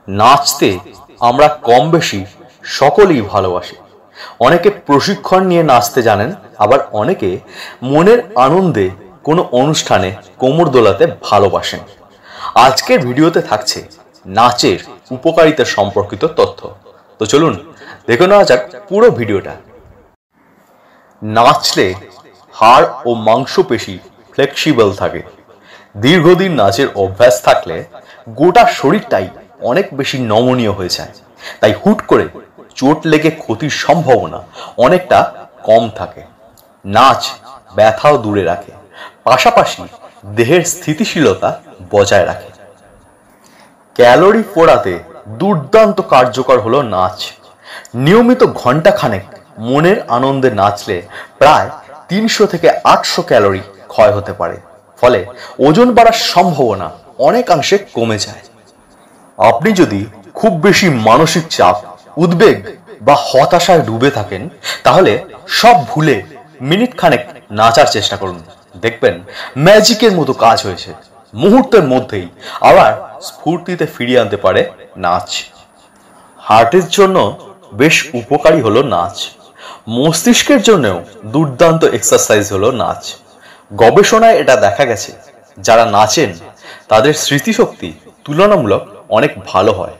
নাচতে আমরা কম বেশি সকলেই ভালোবাসি। অনেকে প্রশিক্ষণ নিয়ে নাচতে জানেন, আবার অনেকে মনের আনন্দে কোনো অনুষ্ঠানে কোমর দোলাতে ভালোবাসেন। আজকের ভিডিওতে থাকছে নাচের উপকারিতা সম্পর্কিত তথ্য। তো চলুন দেখে নেওয়া যাক পুরো ভিডিওটা। নাচলে হাড় ও মাংসপেশি ফ্লেক্সিবল থাকে। দীর্ঘদিন নাচের অভ্যাস থাকলে গোটা শরীরটাই অনেক বেশি নমনীয় হয়ে যায়, তাই হুট করে চোট লেগে ক্ষতির সম্ভাবনা অনেকটা কম থাকে। নাচ ব্যথাও দূরে রাখে, পাশাপাশি দেহের স্থিতিশীলতা বজায় রাখে। ক্যালোরি পোড়াতে দুর্দান্ত কার্যকর হলো নাচ। নিয়মিত ঘন্টাখানেক মনের আনন্দে নাচলে প্রায় 300 থেকে 800 ক্যালোরি ক্ষয় হতে পারে, ফলে ওজন বাড়ার সম্ভাবনা অনেকাংশে কমে যায়। আপনি যদি খুব বেশি মানসিক চাপ, উদ্বেগ বা হতাশায় ডুবে থাকেন, তাহলে সব ভুলে মিনিট খানেক নাচার চেষ্টা করুন। দেখবেন ম্যাজিকের মতো কাজ হয়েছে। মুহূর্তের মধ্যেই আবার স্ফূর্তিতে ফিরিয়ে আনতে পারে নাচ। হার্টের জন্য বেশ উপকারী হলো নাচ। মস্তিষ্কের জন্যও দুর্দান্ত এক্সারসাইজ হলো নাচ। গবেষণায় এটা দেখা গেছে, যারা নাচেন তাদের স্মৃতিশক্তি তুলনামূলক অনেক ভালো হয়।